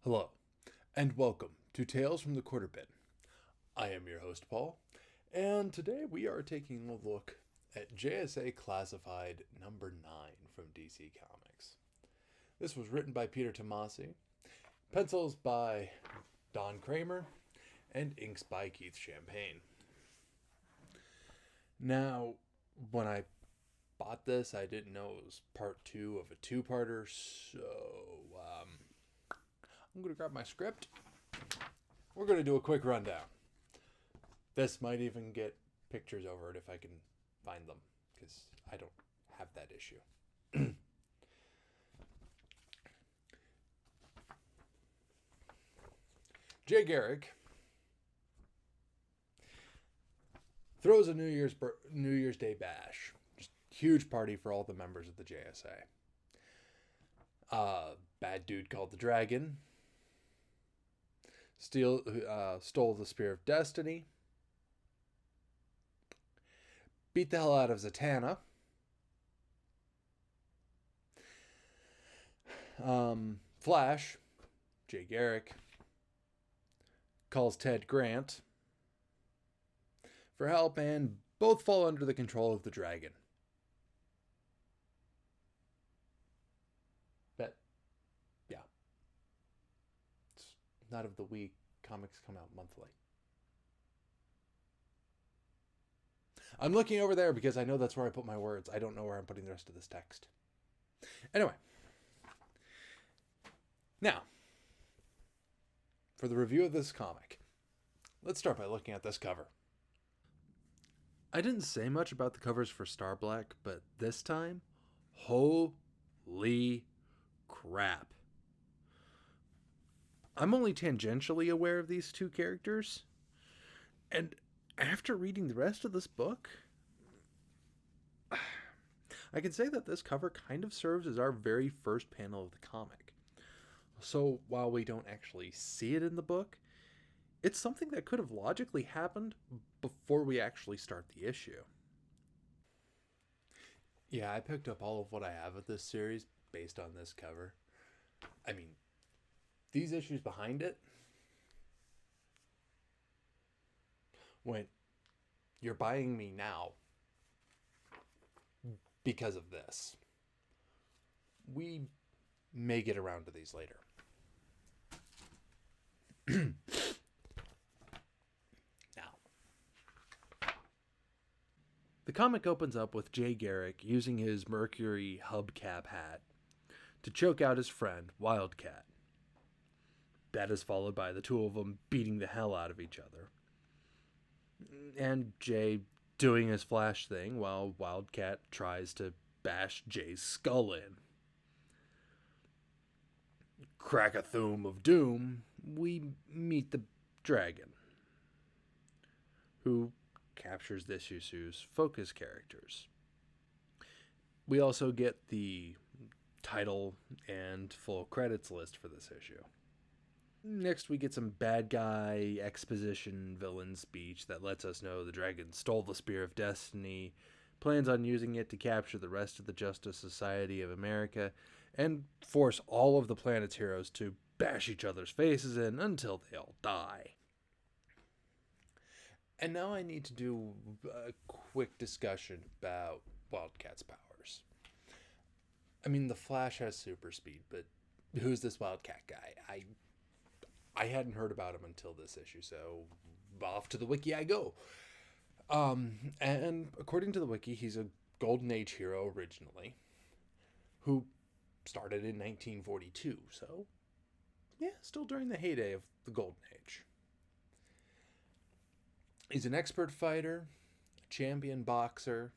Hello, and welcome to Tales from the Quarter Bin. I am your host, Paul, and today we are taking a look at JSA Classified number 9 from DC Comics. This was written by Peter Tomasi, pencils by Don Kramer, and inks by Keith Champagne. Now, when I bought this, I didn't know it was part 2 of a two-parter, so I'm going to grab my script. We're going to do a quick rundown. This might even get pictures over it if I can find them, because I don't have that issue. Jay Garrick throws a New Year's Day bash. Just huge party for all the members of the JSA. Bad dude called the Dragon stole the Spear of Destiny, beat the hell out of Zatanna, Flash, Jay Garrick, calls Ted Grant for help, and both fall under the control of the Dragon. But, yeah. It's not of the week. Comics come out monthly. I'm looking over there because I know that's where I put my words. I don't know where I'm putting the rest of this text. Anyway. Now, for the review of this comic, let's start by looking at this cover. I didn't say much about the covers for Star Black, but this time, holy crap. I'm only tangentially aware of these two characters, and after reading the rest of this book, I can say that this cover kind of serves as our very first panel of the comic. So while we don't actually see it in the book, it's something that could have logically happened before we actually start the issue. Yeah, I picked up all of what I have of this series based on this cover. I mean, these issues behind it, when you're buying me now because of this. We may get around to these later. Now, the comic opens up with Jay Garrick using his Mercury hubcap hat to choke out his friend, Wildcat. That is followed by the two of them beating the hell out of each other. And Jay doing his Flash thing while Wildcat tries to bash Jay's skull in. Crack-a-thoom of doom, we meet the Dragon, who captures this issue's focus characters. We also get the title and full credits list for this issue. Next, we get some bad guy exposition villain speech that lets us know the Dragon stole the Spear of Destiny, plans on using it to capture the rest of the Justice Society of America, and force all of the planet's heroes to bash each other's faces in until they all die. And now I need to do a quick discussion about Wildcat's powers. I mean, the Flash has super speed, but who's this Wildcat guy? I hadn't heard about him until this issue, so off to the wiki I go. And according to the wiki, he's a Golden Age hero originally, who started in 1942, so yeah, still during the heyday of the Golden Age. He's an expert fighter, a champion boxer.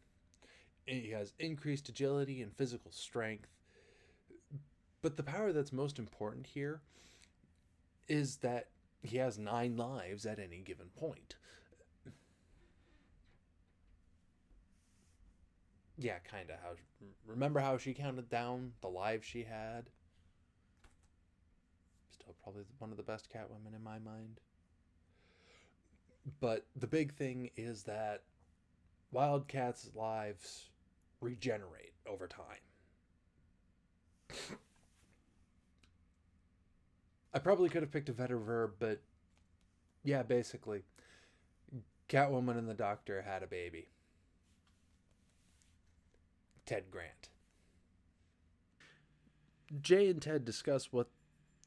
He has increased agility and physical strength. But the power that's most important here is that he has 9 lives at any given point. Yeah, kind of. Remember how she counted down the lives she had? Still probably one of the best Catwomen in my mind. But the big thing is that Wildcat's lives regenerate over time. I probably could have picked a better verb, but yeah, basically. Catwoman and the Doctor had a baby. Ted Grant. Jay and Ted discuss what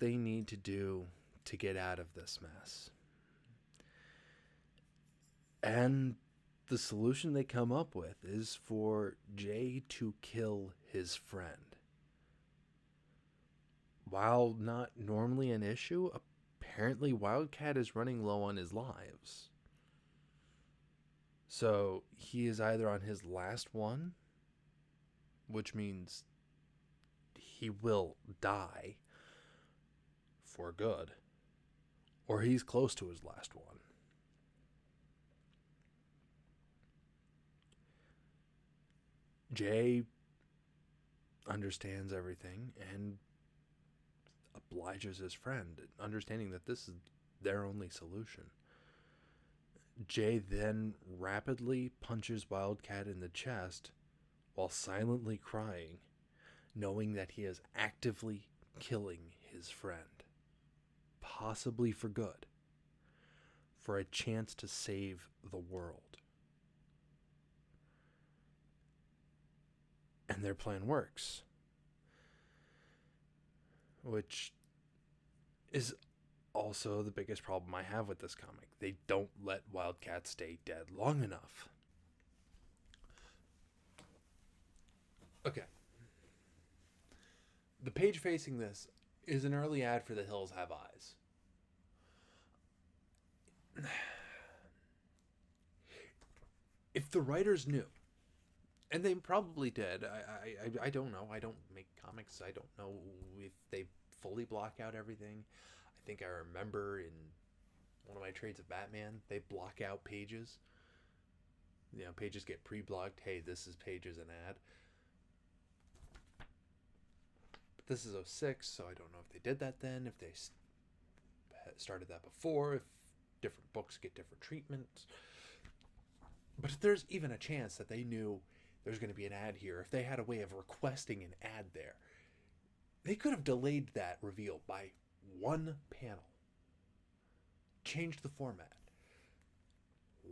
they need to do to get out of this mess. And the solution they come up with is for Jay to kill his friend. While not normally an issue, apparently Wildcat is running low on his lives. So he is either on his last one, which means he will die for good, or he's close to his last one. Jay understands everything and obliges his friend, understanding that this is their only solution. Jay then rapidly punches Wildcat in the chest while silently crying, knowing that he is actively killing his friend, possibly for good, for a chance to save the world. And their plan works, which is also the biggest problem I have with this comic. They don't let Wildcat stay dead long enough. Okay. The page facing this is an early ad for The Hills Have Eyes. If the writers knew, and they probably did, I don't know. I don't make comics. I don't know if they fully block out everything. I think I remember in one of my trades of Batman, they block out pages. You know, pages get pre-blocked. Hey, this is pages an ad. But this is 06, so I don't know if they did that then, if they started that before, if different books get different treatment. But if there's even a chance that they knew there's going to be an ad here, if they had a way of requesting an ad there, they could have delayed that reveal by one panel. Changed the format.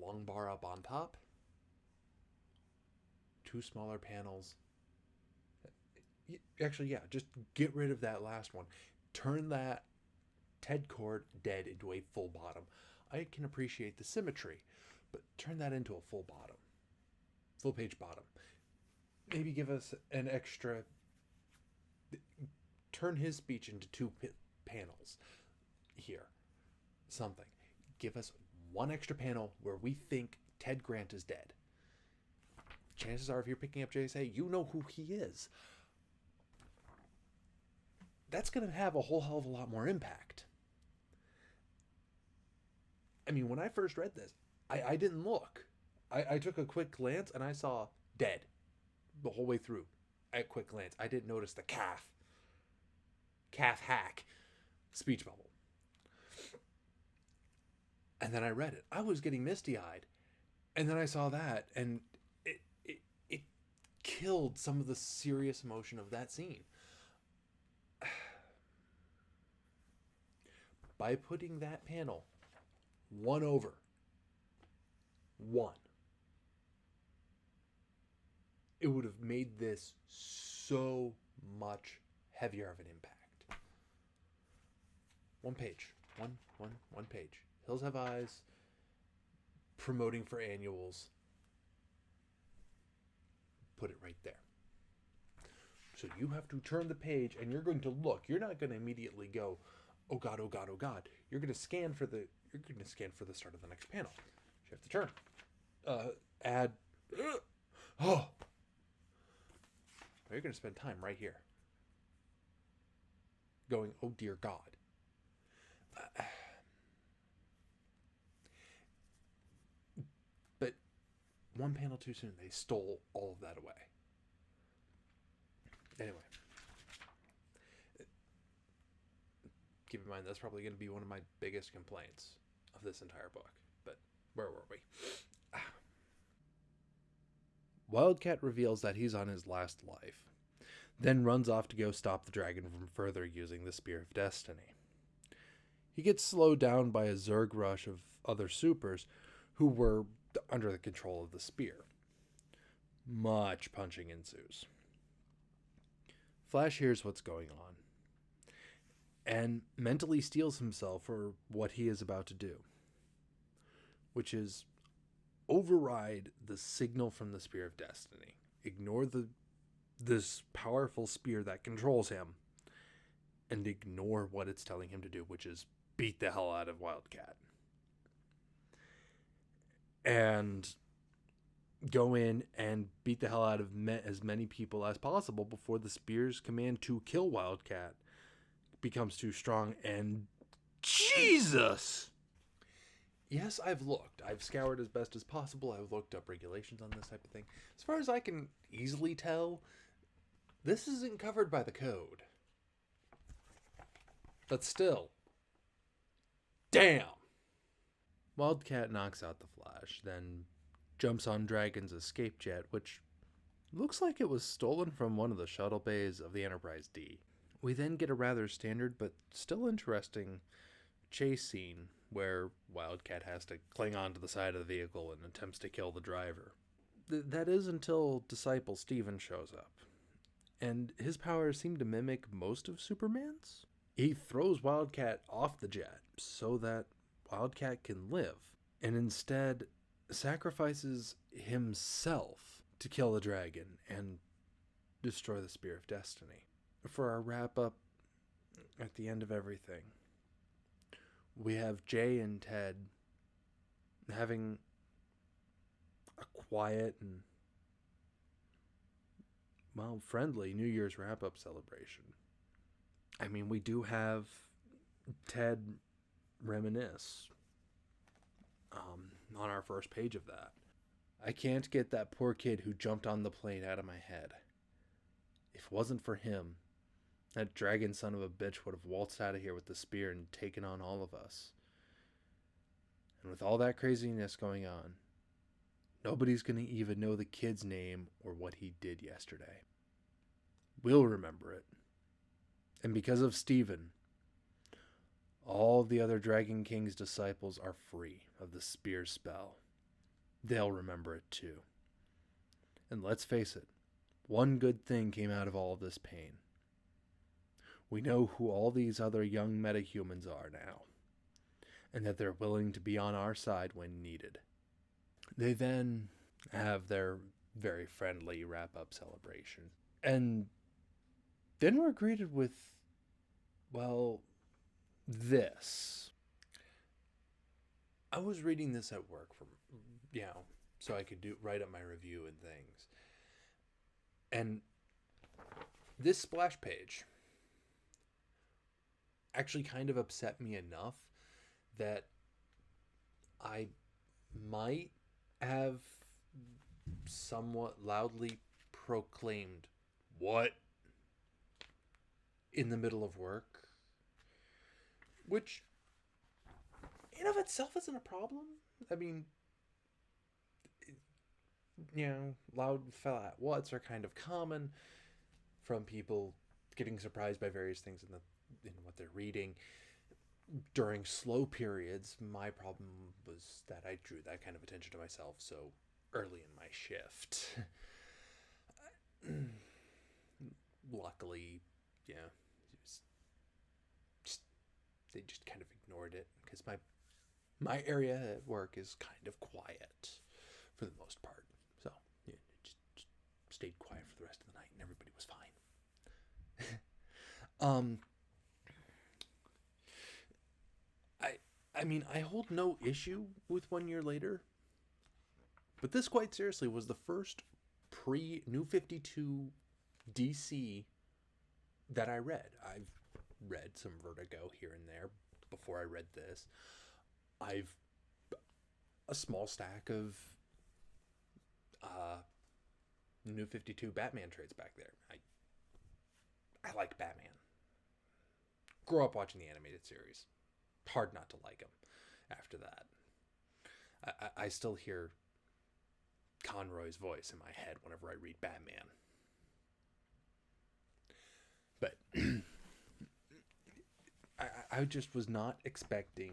Long bar up on top. 2 smaller panels. Actually, yeah, just get rid of that last one. Turn that Ted cord dead into a full bottom. I can appreciate the symmetry, but turn that into a full bottom. Full page bottom. Maybe give us an extra. Turn his speech into 2 panels here. Something. Give us one extra panel where we think Ted Grant is dead. Chances are, if you're picking up JSA, you know who he is. That's going to have a whole hell of a lot more impact. I mean, when I first read this, I didn't look. I took a quick glance and I saw dead the whole way through at quick glance. I didn't notice the calf hack speech bubble. And then I read it. I was getting misty-eyed. And then I saw that, and it killed some of the serious emotion of that scene. By putting that panel one over one, it would have made this so much heavier of an impact. One page. One page. Hills Have Eyes, promoting for annuals. Put it right there. So you have to turn the page and you're going to look. You're not going to immediately go, oh God, oh God, oh God. You're going to scan for the start of the next panel. You have to turn. Add. Oh. You're going to spend time right here. Going, oh dear God. But one panel too soon, they stole all of that away. Anyway. Keep in mind, that's probably going to be one of my biggest complaints of this entire book. But where were we? Wildcat reveals that he's on his last life, then runs off to go stop the dragon from further using the Spear of Destiny. He gets slowed down by a Zerg rush of other supers who were under the control of the spear. Much punching ensues. Flash hears what's going on and mentally steels himself for what he is about to do, which is override the signal from the Spear of Destiny. Ignore this powerful spear that controls him, and ignore what it's telling him to do, which is beat the hell out of Wildcat. And go in and beat the hell out of as many people as possible before the spear's command to kill Wildcat becomes too strong. And Jesus! Yes, I've looked. I've scoured as best as possible. I've looked up regulations on this type of thing. As far as I can easily tell, this isn't covered by the code. But still, damn! Wildcat knocks out the Flash, then jumps on Dragon's escape jet, which looks like it was stolen from one of the shuttle bays of the Enterprise D. We then get a rather standard but still interesting chase scene where Wildcat has to cling onto the side of the vehicle and attempts to kill the driver. That is until Disciple Steven shows up, and his powers seem to mimic most of Superman's. He throws Wildcat off the jet so that Wildcat can live, and instead sacrifices himself to kill the dragon and destroy the Spear of Destiny. For our wrap-up, at the end of everything, we have Jay and Ted having a quiet and, well, friendly New Year's wrap-up celebration. I mean, we do have Ted reminisce on our first page of that. I can't get that poor kid who jumped on the plane out of my head. If it wasn't for him, that dragon son of a bitch would have waltzed out of here with the spear and taken on all of us. And with all that craziness going on, nobody's going to even know the kid's name or what he did yesterday. We'll remember it. And because of Steven, all the other Dragon King's disciples are free of the spear spell. They'll remember it too. And let's face it, one good thing came out of all of this pain. We know who all these other young metahumans are now, and that they're willing to be on our side when needed. They then have their very friendly wrap-up celebration. And then we're greeted with, well, this. I was reading this at work from, so I could write up my review and things. And this splash page actually kind of upset me enough that I might have somewhat loudly proclaimed "what" in the middle of work, which in of itself isn't a problem. I mean, loud fell out whats are kind of common from people getting surprised by various things in what they're reading during slow periods. My problem was that I drew that kind of attention to myself so early in my shift. Luckily, they just kind of ignored it because my area at work is kind of quiet for the most part. So just stayed quiet for the rest of the night and everybody was fine. I mean, I hold no issue with 1 year later, but this quite seriously was the first pre-New 52 DC that I read. I've read some Vertigo here and there before I read this. I've a small stack of New 52 Batman trades back there. I like Batman. Grew up watching the animated series. Hard not to like him after that. I still hear Conroy's voice in my head whenever I read Batman. But I just was not expecting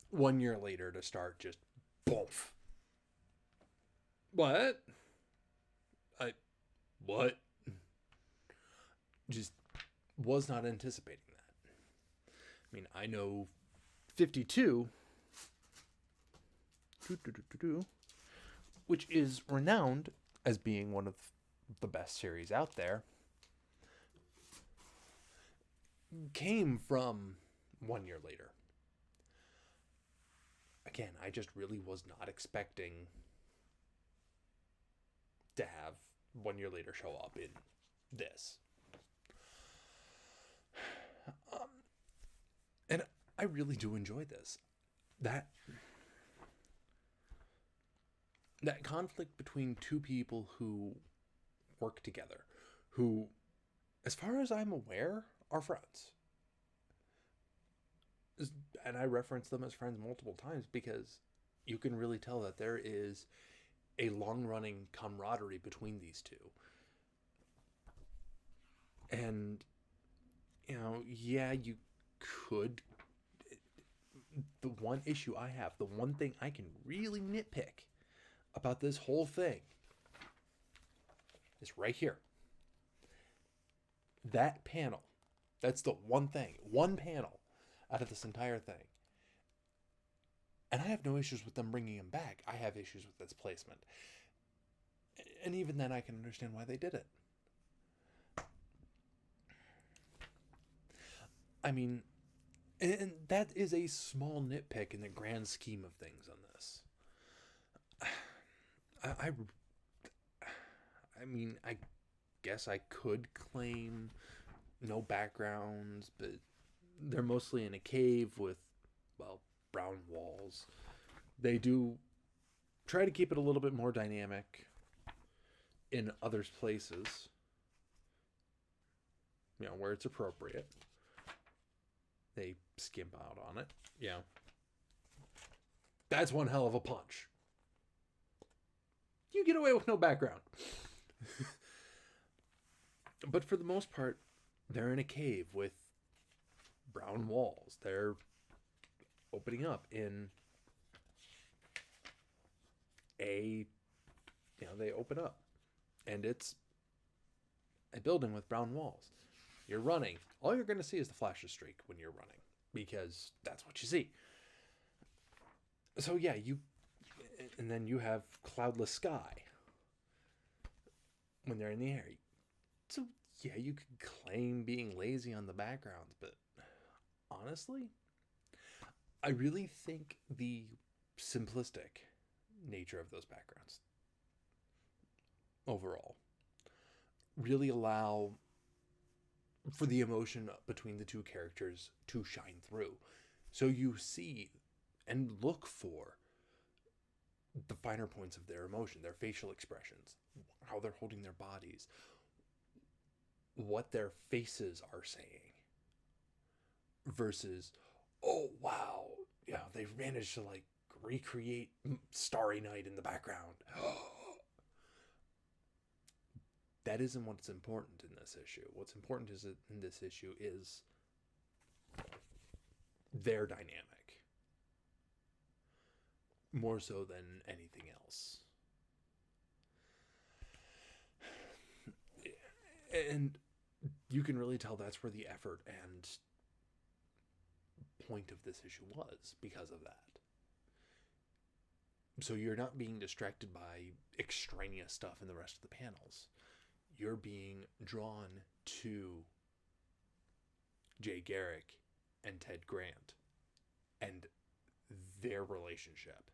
1 year later to start just boom. What? I what? Just was not anticipating that. I mean, I know 52, which is renowned as being one of the best series out there, came from 1 year later. Again, I just really was not expecting to have 1 year later show up in this. And I really do enjoy this. That conflict between two people who work together, who, as far as I'm aware, are friends. And I reference them as friends multiple times because you can really tell that there is a long-running camaraderie between these two. And, you know, yeah, you could... The one issue I have, the one thing I can really nitpick about this whole thing is right here. That panel. That's the one thing. One panel out of this entire thing. And I have no issues with them bringing him back. I have issues with its placement. And even then, I can understand why they did it. I mean, and that is a small nitpick in the grand scheme of things on this. I mean, I guess I could claim no backgrounds, but they're mostly in a cave with, well, brown walls. They do try to keep it a little bit more dynamic in other places, you know, where it's appropriate. They skimp out on it. Yeah. That's one hell of a punch. You get away with no background. But for the most part, they're in a cave with brown walls. They're opening up in a, you know, they open up. And it's a building with brown walls. You're running. All you're going to see is the flash of streak when you're running, because that's what you see. So yeah, and then you have cloudless sky when they're in the air. So yeah, you could claim being lazy on the backgrounds, but honestly, I really think the simplistic nature of those backgrounds overall really allow for the emotion between the two characters to shine through. So you see and look for the finer points of their emotion, their facial expressions, how they're holding their bodies, what their faces are saying, versus, oh wow, yeah, they've managed to like recreate Starry Night in the background. That isn't what's important in this issue. What's important in this issue is their dynamic, more so than anything else. And you can really tell that's where the effort and point of this issue was because of that. So you're not being distracted by extraneous stuff in the rest of the panels. You're being drawn to Jay Garrick and Ted Grant and their relationship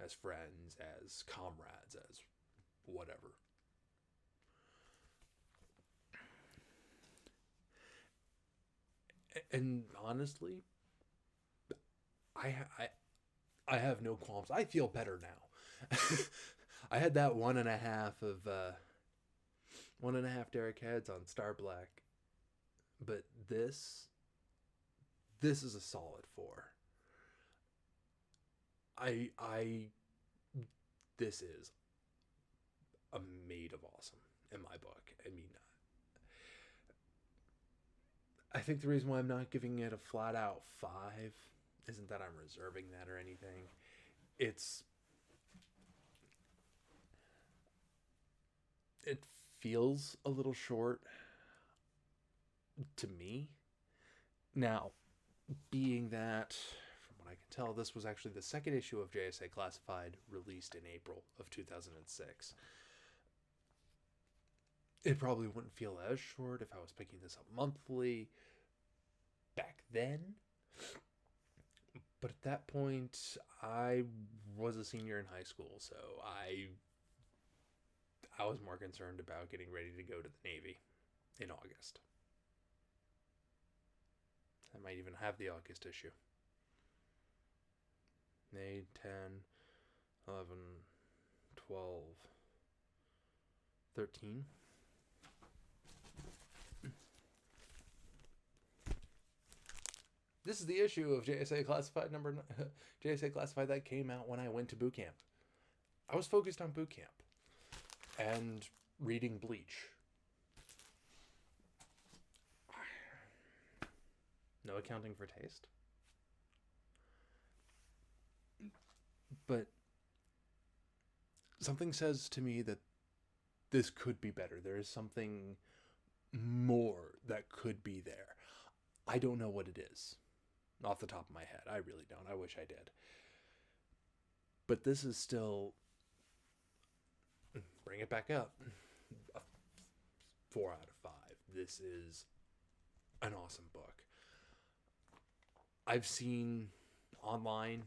as friends, as comrades, as whatever. And honestly, I have no qualms. I feel better now. I had that 1.5 of 1.5 Derek heads on Star Black, but this is a solid 4. This is a maid of awesome in my book. I mean, I think the reason why I'm not giving it a flat out 5 isn't that I'm reserving that or anything. It's it feels a little short to me. Now, being that, from what I can tell, this was actually the second issue of JSA Classified released in April of 2006. It probably wouldn't feel as short if I was picking this up monthly back then. But at that point, I was a senior in high school, so I was more concerned about getting ready to go to the Navy in August. I might even have the August issue. May 10, 11, 12, 13. This is the issue of JSA Classified JSA Classified that came out when I went to boot camp. I was focused on boot camp and reading Bleach. No accounting for taste. But something says to me that this could be better. There is something more that could be there. I don't know what it is off the top of my head. I really don't. I wish I did. But this is still, bring it back up, a 4 out of 5. This is an awesome book. I've seen online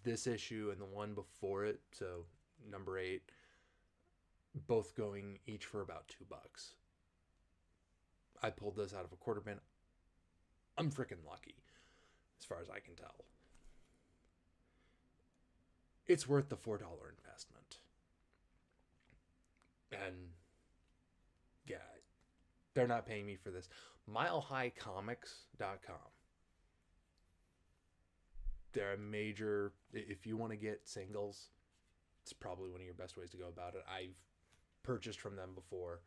this issue and the one before it, so number 8, both going each for about $2. I pulled this out of a quarter bin. I'm freaking lucky, as far as I can tell. It's worth the $4 investment. And yeah, they're not paying me for this. MileHighComics.com. They're a major, if you want to get singles, it's probably one of your best ways to go about it. I've purchased from them before.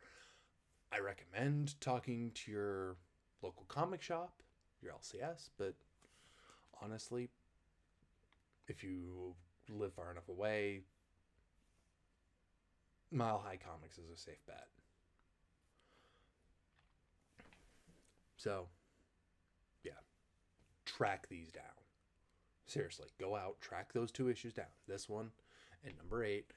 I recommend talking to your local comic shop, your LCS, but honestly, if you live far enough away, Mile High Comics is a safe bet. So, yeah, track these down. Seriously, go out, track those 2 issues down. This one and number 8.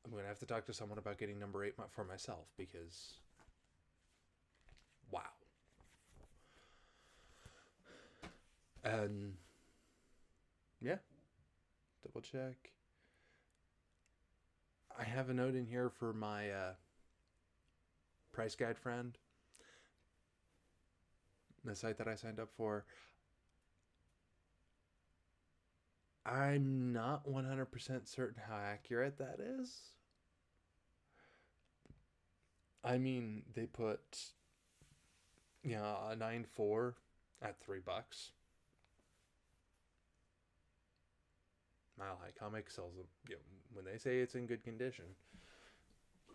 I'm going to have to talk to someone about getting number 8 for myself because, wow. And, yeah, double check. I have a note in here for my price guide friend. The site that I signed up for. I'm not 100% certain how accurate that is. I mean, they put, a 9.4 at $3. Mile High Comics sells them, when they say it's in good condition.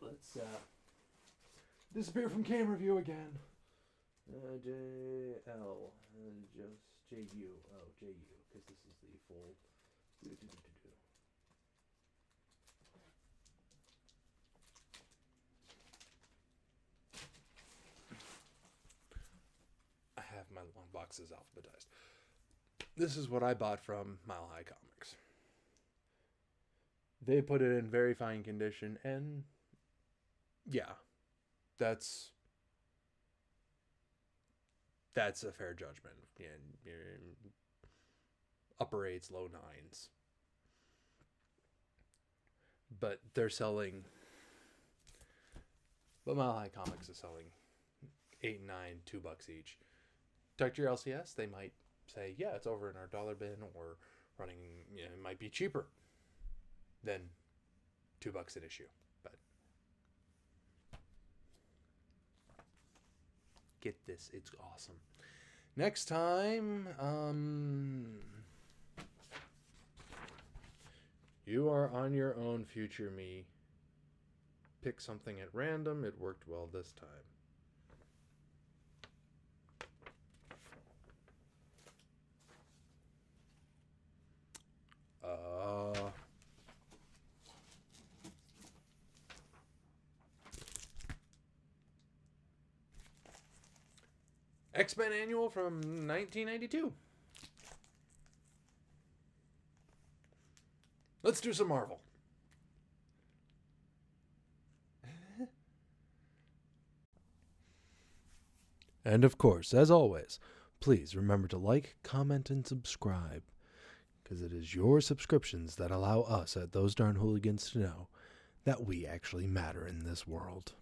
Let's disappear from camera view again. JL, just JU. Oh, JU, because this is the full. I have my long boxes alphabetized. This is what I bought from Mile High Comics. They put it in very fine condition, and yeah, that's a fair judgment. And upper 8s, low 9s. But they're selling, but Mile High Comics is selling 8 and 9, $2 each. Talk to your LCS, they might say, yeah, it's over in our dollar bin, or running, it might be cheaper than $2 an issue. But get this, it's awesome. Next time, you are on your own, future me. Pick something at random. It worked well this time. X-Men Annual from 1992. Let's do some Marvel. And of course, as always, please remember to like, comment, and subscribe, because it is your subscriptions that allow us at Those Darn Hooligans to know that we actually matter in this world.